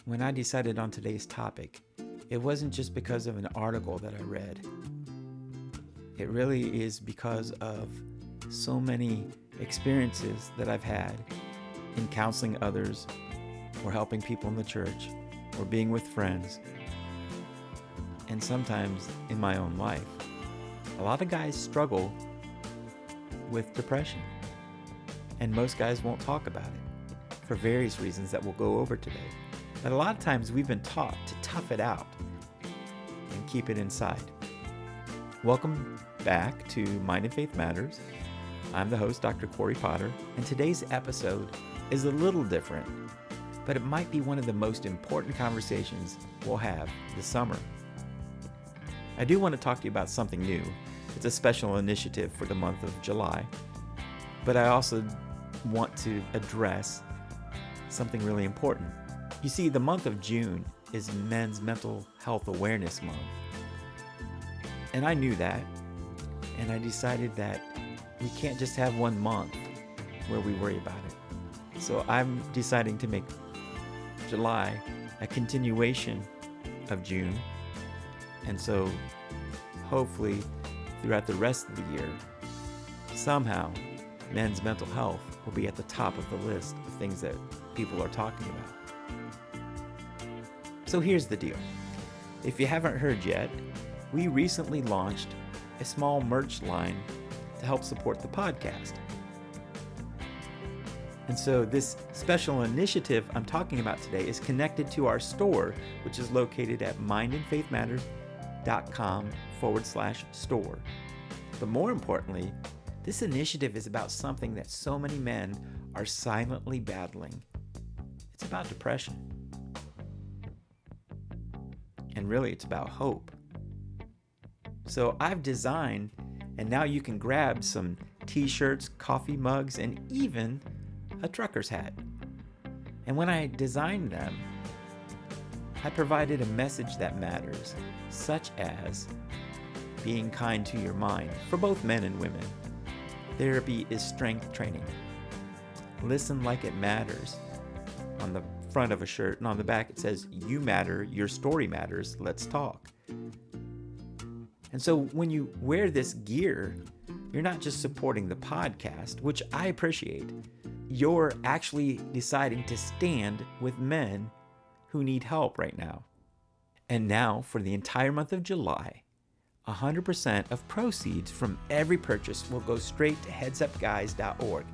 When I decided on today's topic, it wasn't just because of an article that I read. It really is because of so many experiences that I've had in counseling others, or helping people in the church, or being with friends, and sometimes in my own life. A lot of guys struggle with depression, and most guys won't talk about it for various reasons that we'll go over today. But a lot of times we've been taught to tough it out and keep it inside. Welcome back to Mind and Faith Matters. I'm the host, Dr. Corey Potter, and today's episode is a little different, but it might be one of the most important conversations we'll have this summer. I do want to talk to you about something new. It's a special initiative for the month of July, but I also want to address something really important. You see, the month of June is Men's Mental Health Awareness Month. And I knew that, and I decided that we can't just have one month where we worry about it. So I'm deciding to make July a continuation of June. And so hopefully throughout the rest of the year, somehow men's mental health will be at the top of the list of things that people are talking about. So here's the deal. If you haven't heard yet, we recently launched a small merch line to help support the podcast. And so this special initiative I'm talking about today is connected to our store, which is located at mindandfaithmatters.com/store. But more importantly, this initiative is about something that so many men are silently battling. It's about depression. And really, it's about hope. So I've designed, and now you can grab some t-shirts, coffee mugs, and even a trucker's hat. And when I designed them, I provided a message that matters, such as being kind to your mind for both men and women. Therapy is strength training. Listen like it matters. On the front of a shirt, and on the back it says, "You matter, your story matters, let's talk." And so when you wear this gear, you're not just supporting the podcast, which I appreciate. You're actually deciding to stand with men who need help right now. And now, for the entire month of July, 100% of proceeds from every purchase will go straight to headsupguys.org.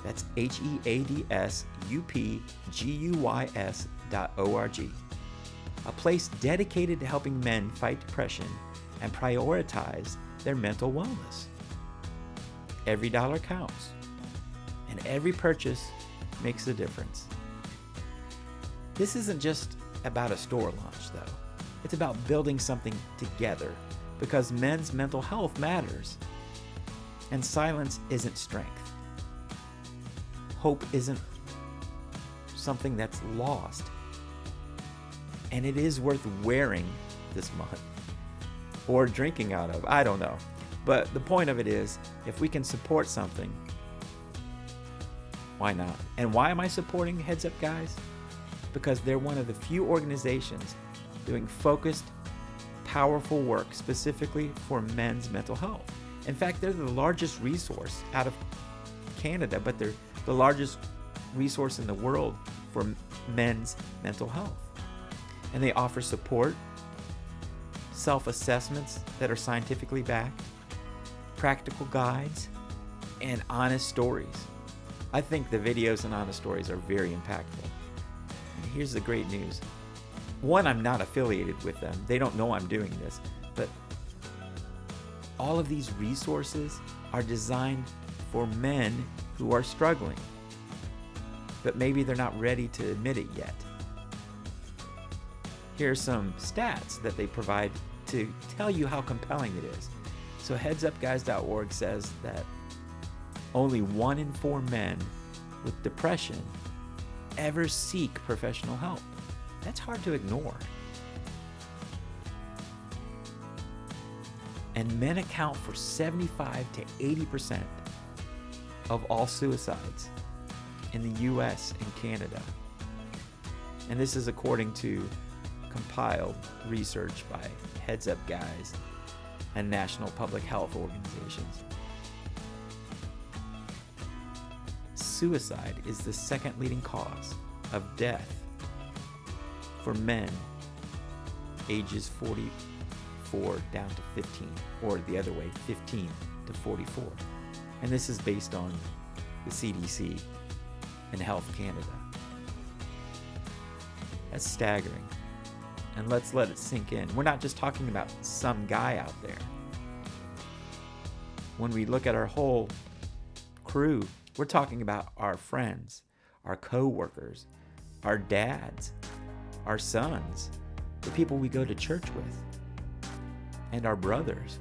That's HEADSUPGUYS.org. A place dedicated to helping men fight depression and prioritize their mental wellness. Every dollar counts, and every purchase makes a difference. This isn't just about a store launch, though. It's about building something together, because men's mental health matters, and silence isn't strength. Hope isn't something that's lost, and it is worth wearing this month, or drinking out of, I don't know. But the point of it is, if we can support something, why not? And why am I supporting Heads Up Guys? Because they're one of the few organizations doing focused, powerful work specifically for men's mental health. In fact, they're the largest resource out of Canada, but they're the largest resource in the world for men's mental health. And they offer support, self-assessments that are scientifically backed, practical guides, and honest stories. I think the videos and honest stories are very impactful. And here's the great news. One, I'm not affiliated with them. They don't know I'm doing this, but all of these resources are designed for men who are struggling, but maybe they're not ready to admit it yet. Here are some stats that they provide to tell you how compelling it is. So headsupguys.org says that only 1 in 4 men with depression ever seek professional help. That's hard to ignore. And men account for 75 to 80% of all suicides in the US and Canada. And this is according to compiled research by Heads Up Guys and national public health organizations. Suicide is the second leading cause of death for men ages 44 down to 15, or the other way, 15 to 44. And this is based on the CDC and Health Canada. That's staggering. And let's let it sink in. We're not just talking about some guy out there. When we look at our whole crew, we're talking about our friends, our co-workers, our dads, our sons, the people we go to church with, and our brothers.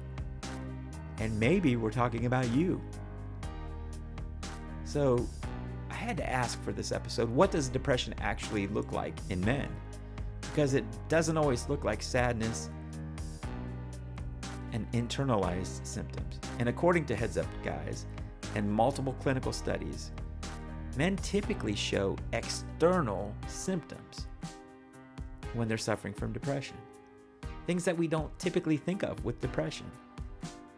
And maybe we're talking about you. So I had to ask for this episode, what does depression actually look like in men? Because it doesn't always look like sadness and internalized symptoms. And according to Heads Up Guys and multiple clinical studies, men typically show external symptoms when they're suffering from depression. Things that we don't typically think of with depression.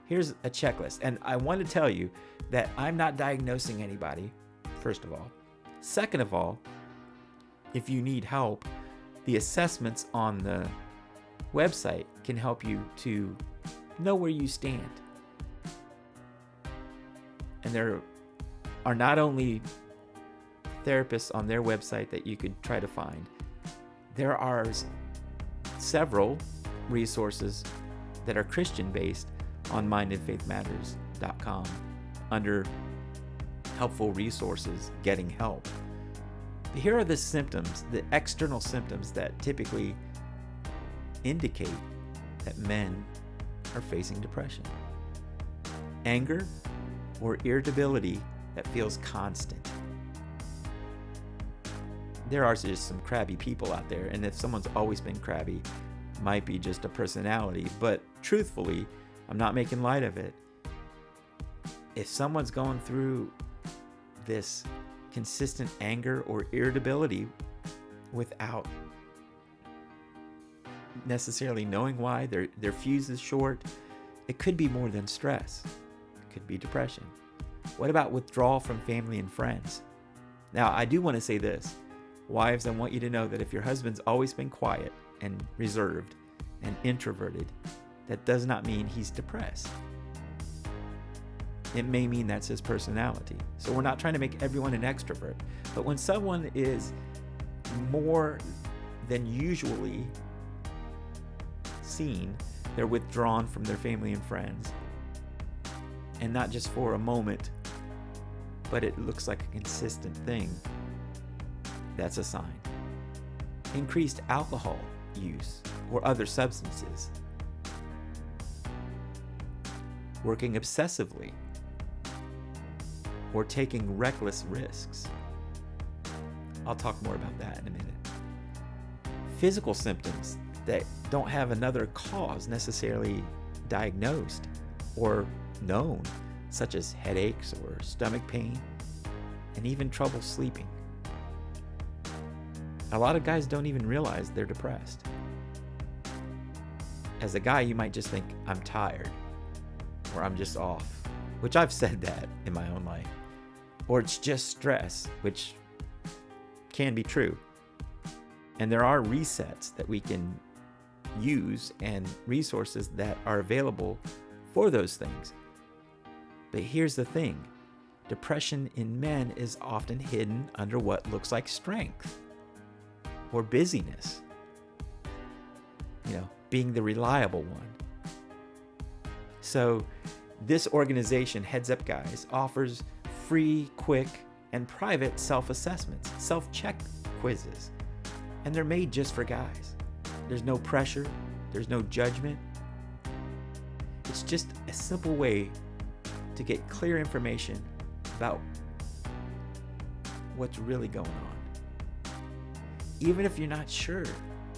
Here's a checklist. And I want to tell you that I'm not diagnosing anybody, first of all. Second of all, if you need help, the assessments on the website can help you to know where you stand. And there are not only therapists on their website that you could try to find, there are several resources that are Christian-based on mindandfaithmatters.com under helpful resources, getting help. Here are the symptoms, the external symptoms that typically indicate that men are facing depression. Anger or irritability that feels constant. There are just some crabby people out there, and if someone's always been crabby, it might be just a personality. But truthfully, I'm not making light of it. If someone's going through this consistent anger or irritability without necessarily knowing why, their fuse is short, it could be more than stress. It could be depression. What about withdrawal from family and friends? Now, I do want to say this. Wives, I want you to know that if your husband's always been quiet and reserved and introverted, that does not mean he's depressed. It may mean that's his personality. So we're not trying to make everyone an extrovert. But when someone is more than usually seen, they're withdrawn from their family and friends, and not just for a moment, but it looks like a consistent thing, that's a sign. Increased alcohol use or other substances. Working obsessively or taking reckless risks. I'll talk more about that in a minute. Physical symptoms that don't have another cause necessarily diagnosed or known, such as headaches or stomach pain, and even trouble sleeping. A lot of guys don't even realize they're depressed. As a guy, you might just think, I'm tired, or I'm just off, which I've said that in my own life. Or it's just stress, which can be true. And there are resets that we can use and resources that are available for those things. But here's the thing. Depression in men is often hidden under what looks like strength or busyness. Being the reliable one. So this organization, Heads Up Guys, offers free, quick, and private self-assessments, self-check quizzes. And they're made just for guys. There's no pressure. There's no judgment. It's just a simple way to get clear information about what's really going on. Even if you're not sure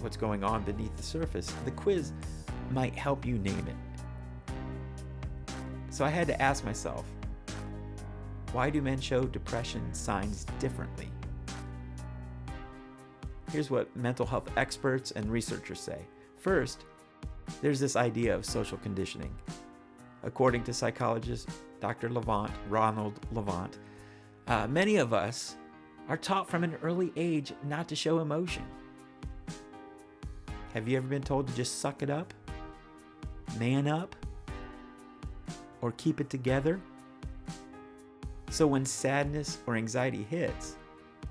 what's going on beneath the surface, the quiz might help you name it. So I had to ask myself, why do men show depression signs differently? Here's what mental health experts and researchers say. First, there's this idea of social conditioning. According to psychologist Dr. Ronald Levant, many of us are taught from an early age not to show emotion. Have you ever been told to just suck it up, man up, or keep it together? So when sadness or anxiety hits,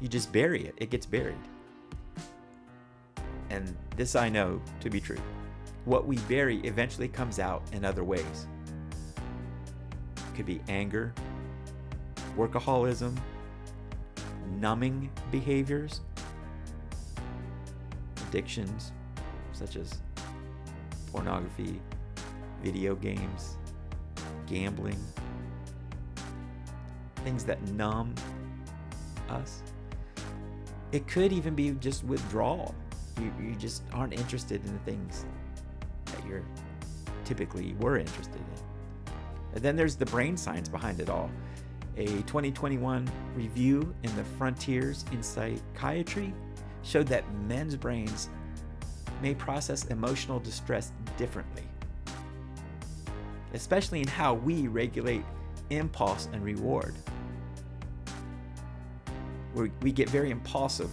you just bury it. It gets buried. And this I know to be true. What we bury eventually comes out in other ways. It could be anger, workaholism, numbing behaviors, addictions such as pornography, video games, gambling, things that numb us. It could even be just withdrawal. You just aren't interested in the things that you're typically were interested in. And then there's the brain science behind it all. A 2021 review in the Frontiers in Psychiatry showed that men's brains may process emotional distress differently, especially in how we regulate impulse and reward. We get very impulsive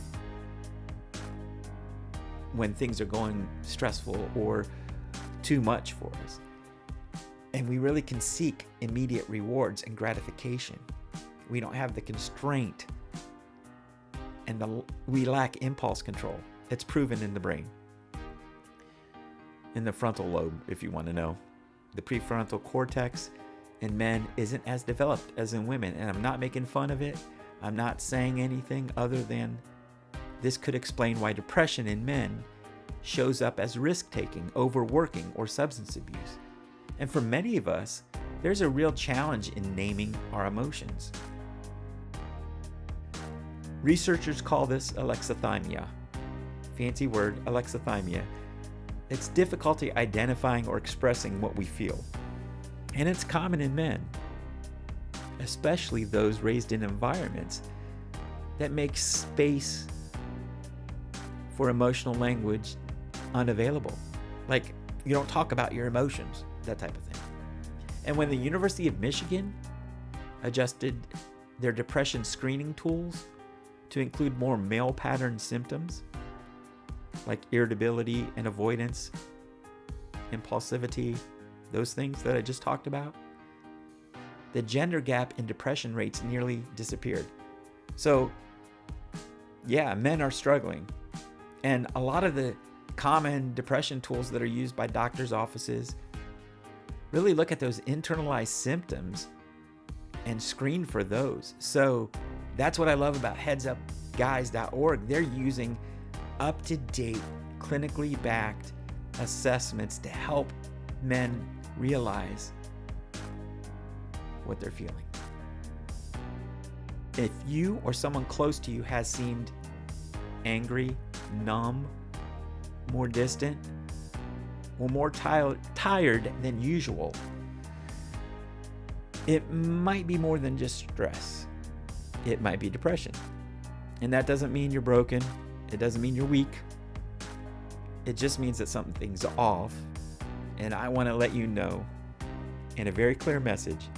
when things are going stressful or too much for us. And we really can seek immediate rewards and gratification. We don't have the constraint, and we lack impulse control. It's proven in the brain. In the frontal lobe, if you want to know. The prefrontal cortex in men isn't as developed as in women, and I'm not making fun of it. I'm not saying anything other than this could explain why depression in men shows up as risk-taking, overworking, or substance abuse. And for many of us, there's a real challenge in naming our emotions. Researchers call this alexithymia. Fancy word, alexithymia. It's difficulty identifying or expressing what we feel. And it's common in men, especially those raised in environments that make space for emotional language unavailable. Like, you don't talk about your emotions, that type of thing. And when the University of Michigan adjusted their depression screening tools to include more male pattern symptoms, like irritability and avoidance, impulsivity, those things that I just talked about, the gender gap in depression rates nearly disappeared. So, yeah, men are struggling. And a lot of the common depression tools that are used by doctors' offices really look at those internalized symptoms and screen for those. So that's what I love about headsupguys.org. They're using up-to-date, clinically backed assessments to help men realize what they're feeling. If you or someone close to you has seemed angry, numb, more distant, or more tired than usual, it might be more than just stress. It might be depression. And that doesn't mean you're broken. It doesn't mean you're weak. It just means that something's off. And I want to let you know in a very clear message,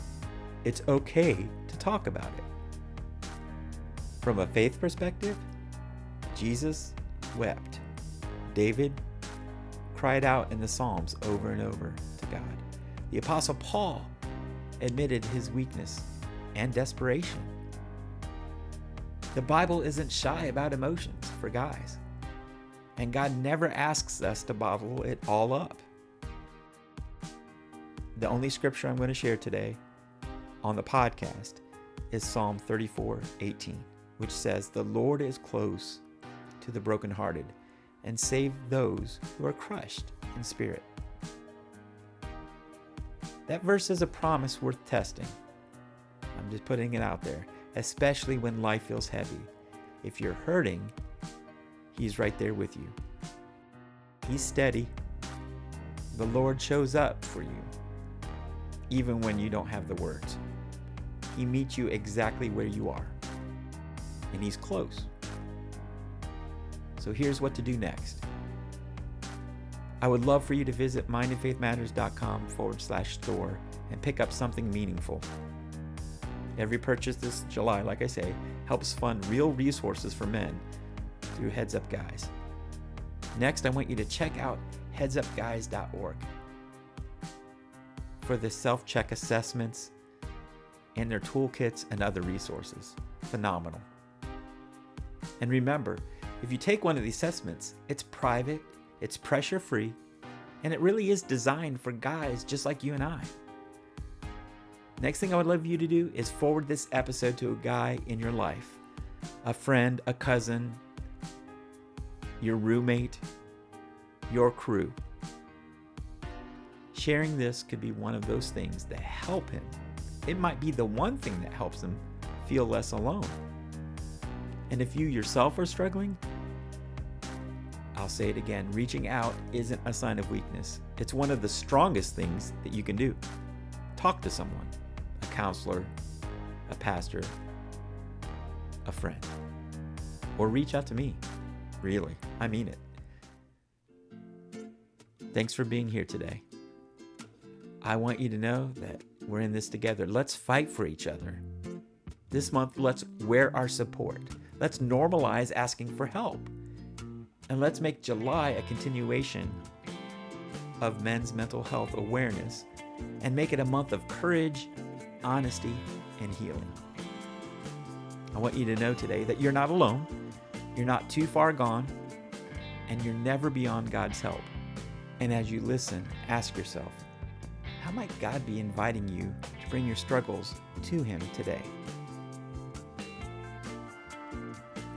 it's okay to talk about it. From a faith perspective, Jesus wept. David cried out in the Psalms over and over to God. The Apostle Paul admitted his weakness and desperation. The Bible isn't shy about emotions for guys. And God never asks us to bottle it all up. The only scripture I'm going to share today on the podcast is Psalm 34:18, which says, "The Lord is close to the brokenhearted and save those who are crushed in spirit." That verse is a promise worth testing. I'm just putting it out there, especially when life feels heavy. If you're hurting, He's right there with you. He's steady. The Lord shows up for you, even when you don't have the words. He meets you exactly where you are, and He's close. So So here's what to do next. I would love for you to visit mindandfaithmatters.com/store and pick up something meaningful. Every purchase this July, like I say, helps fund real resources for men through Heads Up Guys. Next, I want you to check out headsupguys.org for the self-check assessments and their toolkits and other resources. Phenomenal. And remember, if you take one of the assessments, it's private, it's pressure-free, and it really is designed for guys just like you and I. Next thing I would love you to do is forward this episode to a guy in your life, a friend, a cousin, your roommate, your crew. Sharing this could be one of those things that help him. It might be the one thing that helps him feel less alone. And if you yourself are struggling, I'll say it again, reaching out isn't a sign of weakness. It's one of the strongest things that you can do. Talk to someone, a counselor, a pastor, a friend, or reach out to me. Really, I mean it. Thanks for being here today. I want you to know that we're in this together. Let's fight for each other. This month, let's wear our support. Let's normalize asking for help. And let's make July a continuation of men's mental health awareness and make it a month of courage, honesty, and healing. I want you to know today that you're not alone, you're not too far gone, and you're never beyond God's help. And as you listen, ask yourself, how might God be inviting you to bring your struggles to Him today?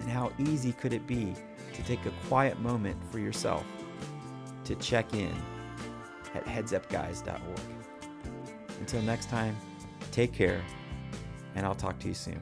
And how easy could it be to take a quiet moment for yourself to check in at headsupguys.org. Until next time, take care, and I'll talk to you soon.